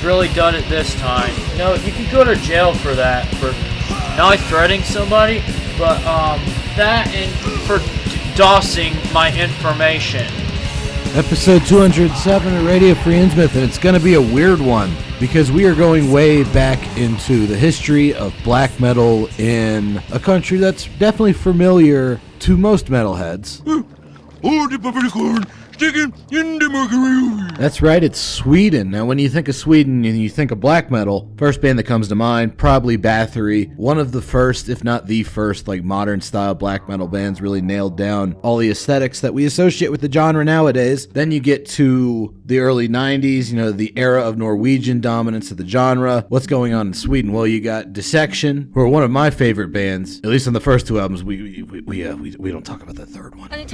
really done it this time. You know, you could go to jail for that, for not threatening somebody, but that and for dossing my information. Episode 207 of Radio Free Innsmouth, and it's going to be a weird one because we are going way back into the history of black metal in a country that's definitely familiar to most metalheads. That's right, it's Sweden. Now, when you think of Sweden and you think of black metal, first band that comes to mind, probably Bathory. One of the first, if not the first, like modern style black metal bands really nailed down all the aesthetics that we associate with the genre nowadays. Then you get to the early 90s, you know, the era of Norwegian dominance of the genre. What's going on in Sweden? Well, you got Dissection, who are one of my favorite bands, at least on the first two albums. We don't talk about the third one. And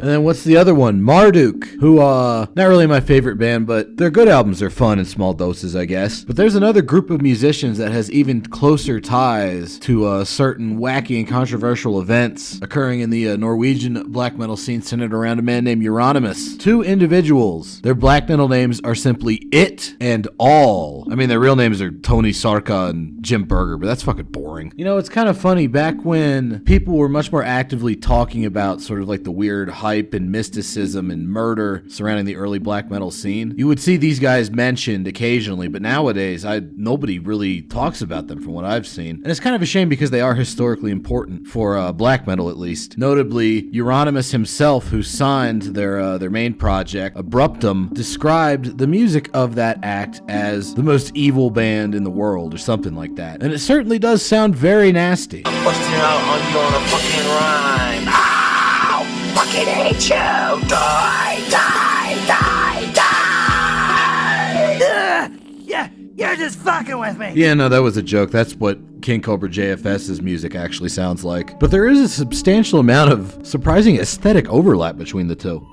then what's the other one? Marduk, who, not really my favorite band, but their good albums are fun in small doses, I guess. But there's another group of musicians that has even closer ties to certain wacky and controversial events occurring in the Norwegian black metal scene centered around a man named Euronymous. Two individuals. Their black metal names are simply It and All. I mean, their real names are Tony Sarka and Jim Berger, but that's fucking boring. You know, it's kind of funny, back when people were much more actively talking about sort of like the weird hype and mysticism and murder surrounding the early black metal scene, you would see these guys mentioned occasionally, but nowadays nobody really talks about them from what I've seen. And it's kind of a shame because they are historically important for black metal, at least. Notably, Euronymous himself, who signed their main project, Abruptum, described the music of that act as the most evil band in the world or something like that. And it certainly does sound very nasty. I'm busting out on you on a fucking rhyme. Ow! Fucking hate you! Die! Yeah, you're just fucking with me! Yeah, no, that was a joke. That's what King Cobra JFS's music actually sounds like. But there is a substantial amount of surprising aesthetic overlap between the two.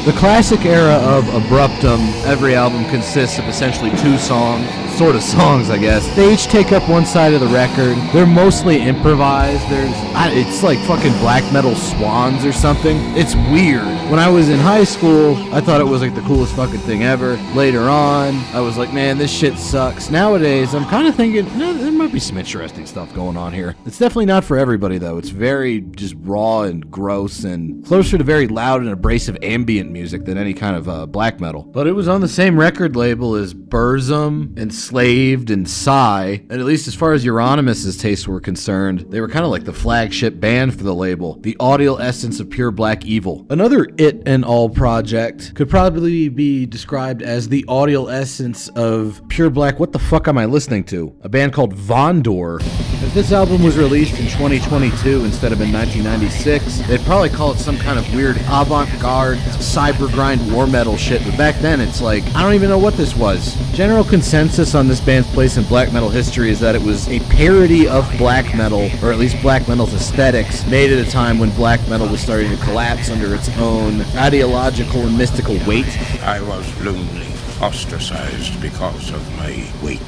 The classic era of Abruptum, every album consists of essentially two songs, sort of songs, I guess. They each take up one side of the record. They're mostly improvised. It's like fucking black metal swans or something. It's weird. When I was in high school, I thought it was like the coolest fucking thing ever. Later on, I was like, man, this shit sucks. Nowadays, I'm kind of thinking, no, there might be some interesting stuff going on here. It's definitely not for everybody, though. It's very just raw and gross and closer to very loud and abrasive ambient music than any kind of black metal. But it was on the same record label as Burzum, Enslaved, and Psy, and at least as far as Euronymous' tastes were concerned, they were kind of like the flagship band for the label, the audial essence of pure black evil. Another It and All project could probably be described as the audial essence of pure black, what the fuck am I listening to? A band called Vondur. If this album was released in 2022 instead of in 1996, they'd probably call it some kind of weird avant-garde cyber grind war metal shit, but back then it's like, I don't even know what this was. General consensus on this band's place in black metal history is that it was a parody of black metal, or at least black metal's aesthetics, made at a time when black metal was starting to collapse under its own ideological and mystical weight. I was lonely, ostracized because of my weight.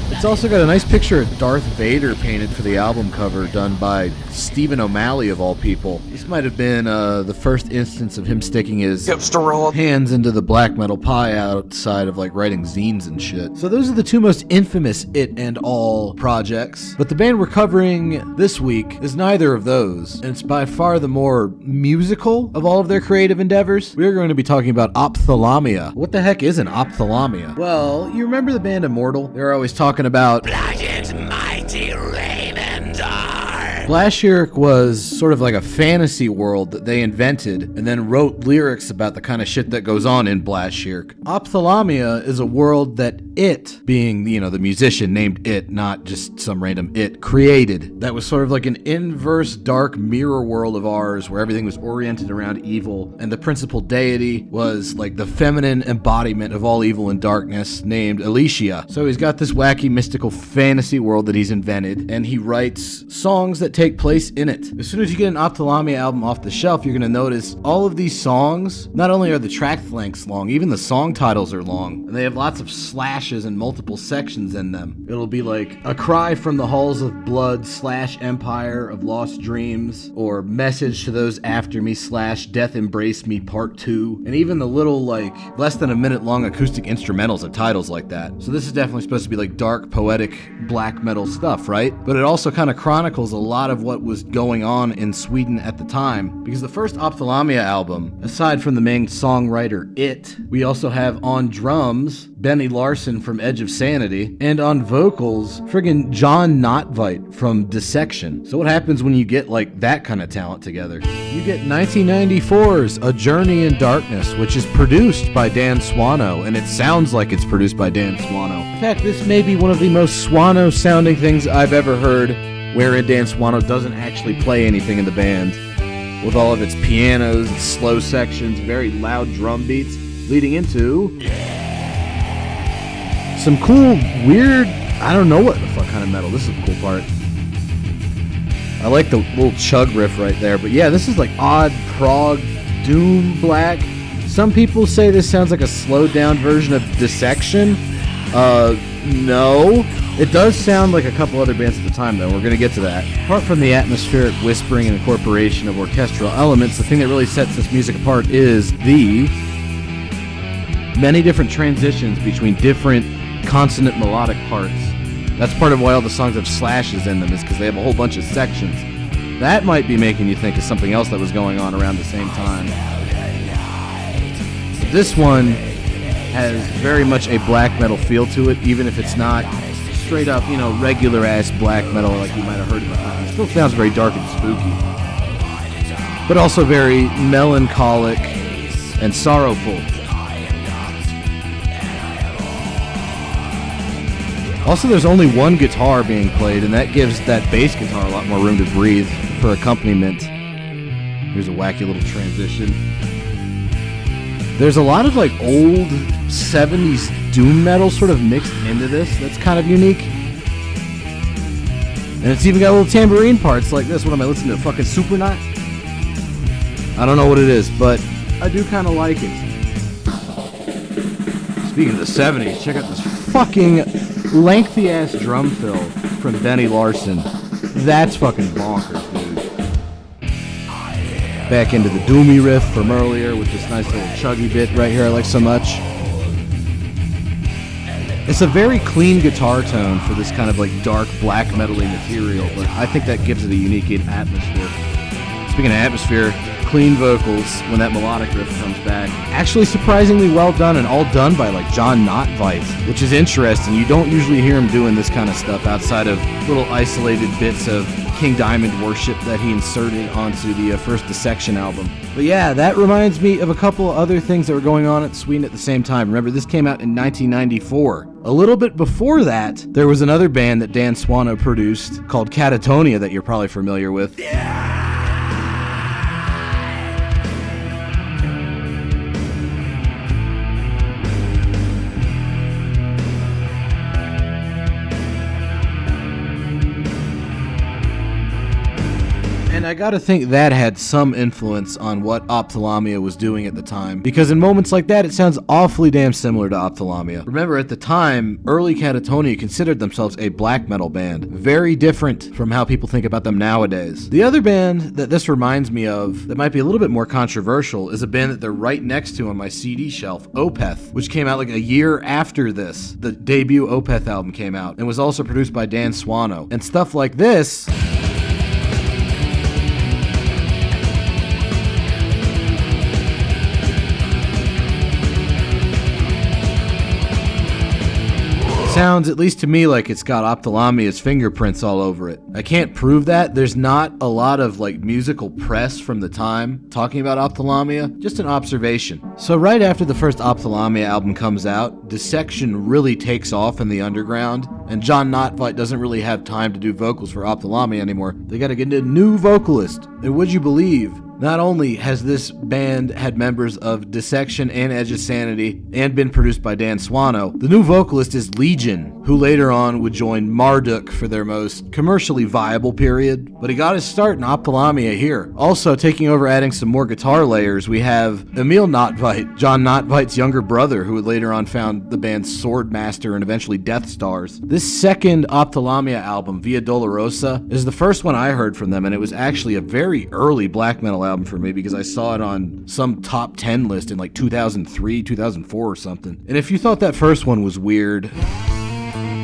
It's also got a nice picture of Darth Vader painted for the album cover, done by Stephen O'Malley of all people. This might have been the first instance of him sticking his hands into the black metal pie outside of like writing zines and shit. So those are the two most infamous It and All projects. But the band we're covering this week is neither of those, and it's by far the more musical of all of their creative endeavors. We're going to be talking about Ophthalamia. What the heck is an Ophthalamia? Well, you remember the band Immortal? They were always talking about Blood and mighty Raven Dark. Blashirk was sort of like a fantasy world that they invented and then wrote lyrics about the kind of shit that goes on in Blashirk. Ophthalamia is a world that It, being, you know, the musician named It, not just some random It, created. That was sort of like an inverse dark mirror world of ours where everything was oriented around evil, and the principal deity was like the feminine embodiment of all evil and darkness named Alicia. So he's got this wacky mystical fantasy world that he's invented, and he writes songs that that take place in it. As soon as you get an Ophthalmia album off the shelf, you're going to notice all of these songs, not only are the track lengths long, even the song titles are long, and they have lots of slashes and multiple sections in them. It'll be like A Cry from the Halls of Blood / Empire of Lost Dreams, or Message to Those After Me / Death Embrace Me Part 2, and even the little like less than a minute long acoustic instrumentals have titles like that. So this is definitely supposed to be like dark, poetic, black metal stuff, right? But it also kind of chronicles a lot of what was going on in Sweden at the time, because the first Ophthalmia album, aside from the main songwriter It, we also have on drums Benny Larson from Edge of Sanity, and on vocals friggin' John Notveit from Dissection. So what happens when you get like that kind of talent together? You get 1994's A Journey in Darkness, which is produced by Dan Swano, and it sounds like it's produced by Dan Swano. In fact, this may be one of the most Swano sounding things I've ever heard, wherein Dan Swano doesn't actually play anything in the band, with all of its pianos, its slow sections, very loud drum beats, leading into some cool, weird, I don't know what the fuck kind of metal. This is a cool part. I like the little chug riff right there, but yeah, this is like odd prog doom black. Some people say this sounds like a slowed down version of Dissection. No. It does sound like a couple other bands at the time, though. We're going to get to that. Apart from the atmospheric whispering and incorporation of orchestral elements, the thing that really sets this music apart is the many different transitions between different consonant melodic parts. That's part of why all the songs have slashes in them, is because they have a whole bunch of sections. That might be making you think of something else that was going on around the same time. This one has very much a black metal feel to it, even if it's not straight up, regular ass black metal like you might have heard in the time. It still sounds very dark and spooky, but also very melancholic and sorrowful. Also, there's only one guitar being played, and that gives that bass guitar a lot more room to breathe for accompaniment. Here's a wacky little transition. There's a lot of like old 70s doom metal sort of mixed into this. That's kind of unique. And it's even got little tambourine parts like this. What am I listening to? Fucking Supernaut? I don't know what it is, but I do kind of like it. Speaking of the 70s, check out this fucking lengthy ass drum fill from Benny Larson. That's fucking bonkers, dude. Back into the doomy riff from earlier with this nice little chuggy bit right here I like so much. It's a very clean guitar tone for this kind of like dark black metal-y material, but I think that gives it a unique atmosphere. Speaking of atmosphere, clean vocals when that melodic riff comes back. Actually surprisingly well done, and all done by like John Notveit, which is interesting. You don't usually hear him doing this kind of stuff outside of little isolated bits of King Diamond worship that he inserted onto the first Dissection album. But yeah, that reminds me of a couple of other things that were going on at Sweden at the same time. Remember, this came out in 1994. A little bit before that, there was another band that Dan Swano produced called Catatonia that you're probably familiar with. And I gotta think that had some influence on what Ophthalamia was doing at the time, because in moments like that, it sounds awfully damn similar to Ophthalamia. Remember, at the time, early Catatonia considered themselves a black metal band, very different from how people think about them nowadays. The other band that this reminds me of, that might be a little bit more controversial, is a band that they're right next to on my CD shelf, Opeth, which came out like a year after this. The debut Opeth album came out, and was also produced by Dan Swano. And stuff like this sounds, at least to me, like it's got Ophthalamia's fingerprints all over it. I can't prove that. There's not a lot of like musical press from the time talking about Ophthalamia, just an observation. So right after the first Ophthalamia album comes out, Dissection really takes off in the underground, and John Notveit doesn't really have time to do vocals for Ophthalamia anymore. They gotta get a new vocalist. And would you believe, not only has this band had members of Dissection and Edge of Sanity and been produced by Dan Swano, the new vocalist is Legion. who later on would join Marduk for their most commercially viable period. But he got his start in Ophthalamia here. Also, taking over adding some more guitar layers, we have Emil Nottveit, John Nottveit's younger brother, who would later on found the band's Swordmaster and eventually Death Stars. This second Ophthalamia album, Via Dolorosa, is the first one I heard from them, and it was actually a very early black metal album for me because I saw it on some top 10 list in like 2003, 2004 or something. And if you thought that first one was weird,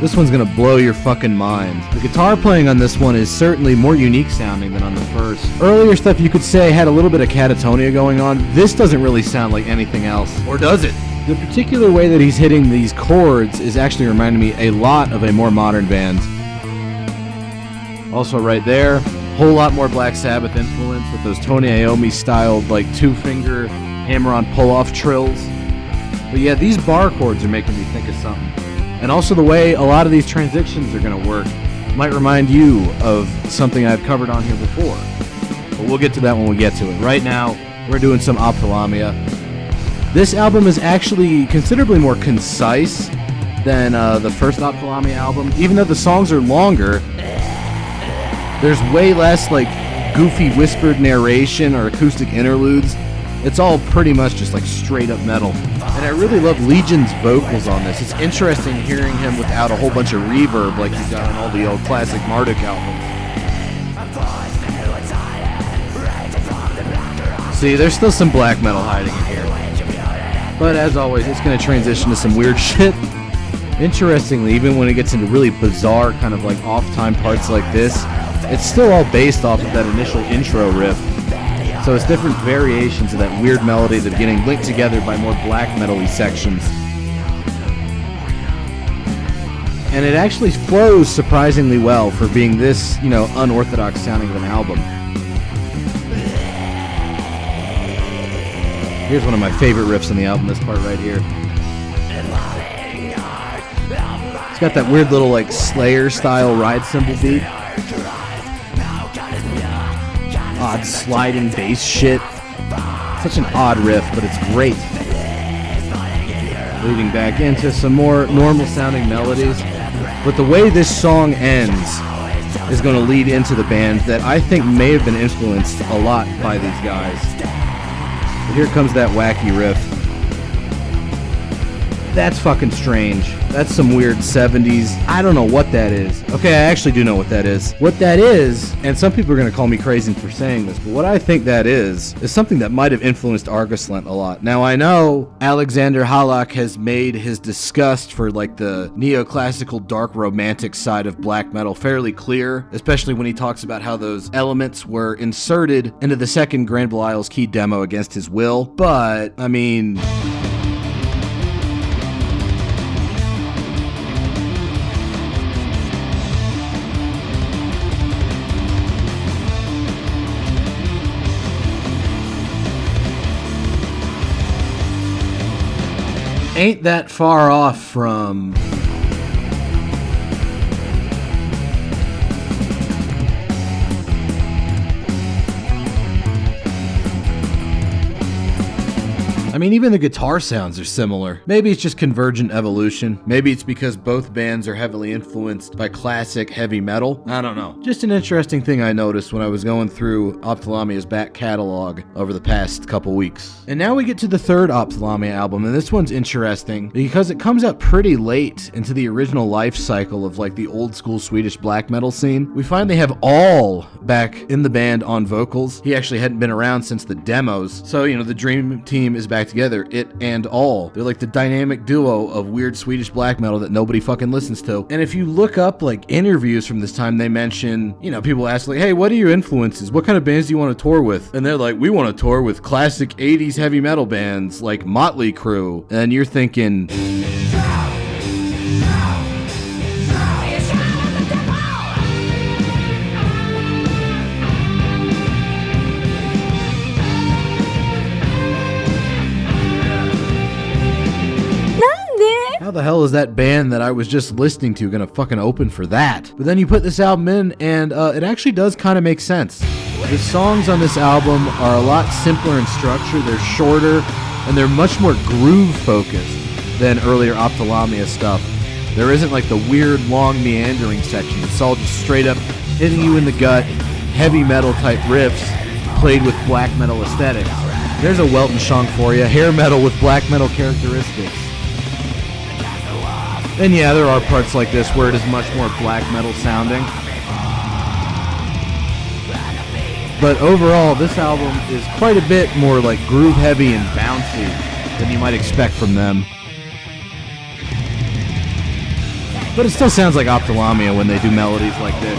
this one's gonna blow your fucking mind. The guitar playing on this one is certainly more unique sounding than on the first. Earlier stuff you could say had a little bit of catatonia going on. This doesn't really sound like anything else. Or does it? The particular way that he's hitting these chords is actually reminding me a lot of a more modern band. Also right there, whole lot more Black Sabbath influence with those Tony Iommi styled like 2-finger hammer-on pull-off trills. But yeah, these bar chords are making me think of something. And also the way a lot of these transitions are going to work might remind you of something I've covered on here before. But we'll get to that when we get to it. Right now, we're doing some Ophthalamia. This album is actually considerably more concise than the first Ophthalamia album. Even though the songs are longer, there's way less like goofy whispered narration or acoustic interludes. It's all pretty much just like straight up metal. And I really love Legion's vocals on this. It's interesting hearing him without a whole bunch of reverb like he's got on all the old classic Marduk albums. See, there's still some black metal hiding in here. But as always, it's going to transition to some weird shit. Interestingly, even when it gets into really bizarre kind of like off-time parts like this, it's still all based off of that initial intro riff. So it's different variations of that weird melody at the beginning linked together by more black metal-y sections. And it actually flows surprisingly well for being this, unorthodox sounding of an album. Here's one of my favorite riffs on the album, this part right here. It's got that weird little like Slayer-style ride cymbal beat. Odd sliding bass shit. Such an odd riff, but it's great. Leading back into some more normal sounding melodies. But the way this song ends is going to lead into the band that I think may have been influenced a lot by these guys. But here comes that wacky riff. That's fucking strange. That's some weird 70s. I don't know what that is. Okay, I actually do know what that is. What that is, and some people are going to call me crazy for saying this, but what I think that is something that might have influenced Arguslent a lot. Now, I know Alexander Halak has made his disgust for like the neoclassical dark romantic side of black metal fairly clear, especially when he talks about how those elements were inserted into the second Grand Belial's Key demo against his will. But, I mean... ain't that far off from I mean, even the guitar sounds are similar. Maybe it's just convergent evolution. Maybe it's because both bands are heavily influenced by classic heavy metal. I don't know. Just an interesting thing I noticed when I was going through Ophthalmia's back catalog over the past couple weeks. And now we get to the third Ophthalmia album, and this one's interesting because it comes out pretty late into the original life cycle of like the old school Swedish black metal scene. We find they have All back in the band on vocals. He actually hadn't been around since the demos. So, the dream team is back together, it and All. They're like the dynamic duo of weird Swedish black metal that nobody fucking listens to. And if you look up like interviews from this time, they mention, people ask like, hey, what are your influences? What kind of bands do you want to tour with? And they're like, we want to tour with classic 80s heavy metal bands like Motley Crue. And you're thinking... how the hell is that band that I was just listening to gonna fucking open for that? But then you put this album in, and it actually does kind of make sense. The songs on this album are a lot simpler in structure, they're shorter, and they're much more groove-focused than earlier Ophthalamia stuff. There isn't like the weird, long, meandering section. It's all just straight up hitting you in the gut, heavy metal type riffs, played with black metal aesthetics. There's a Welton Shong for you, hair metal with black metal characteristics. And yeah, there are parts like this where it is much more black metal sounding. But overall, this album is quite a bit more like groove heavy and bouncy than you might expect from them. But it still sounds like Ophthalmia when they do melodies like this.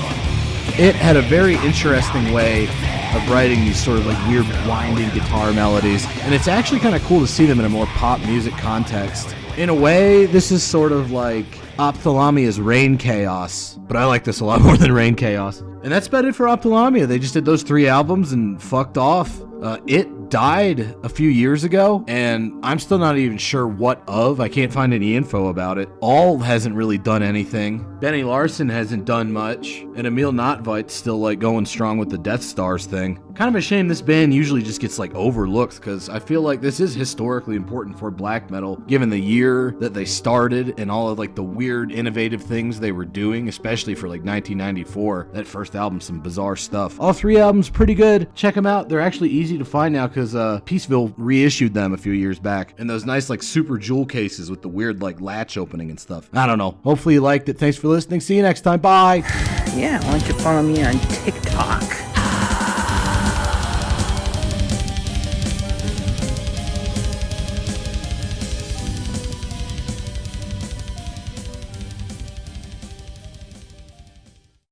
It had a very interesting way of writing these sort of like weird winding guitar melodies, and it's actually kind of cool to see them in a more pop music context. In a way, this is sort of like Ophthalmia's Rain Chaos, but I like this a lot more than Rain Chaos. And that's about it for Ophthalmia. They just did those 3 albums and fucked off. It died a few years ago, and I'm still not even sure what of. I can't find any info about it. All hasn't really done anything. Benny Larson hasn't done much, and Emil Nottvigt's still like going strong with the Death Stars thing. Kind of a shame this band usually just gets like overlooked, because I feel like this is historically important for black metal, given the year that they started and all of like the weird innovative things they were doing, especially for like 1994. That first album, some bizarre stuff. All 3 albums pretty good. Check them out. They're actually easy to find now because Peaceville reissued them a few years back, and those nice like super jewel cases with the weird like latch opening and stuff. I don't know. Hopefully you liked it. Thanks for listening. See you next time. Bye. Yeah, why don't you follow me on TikTok?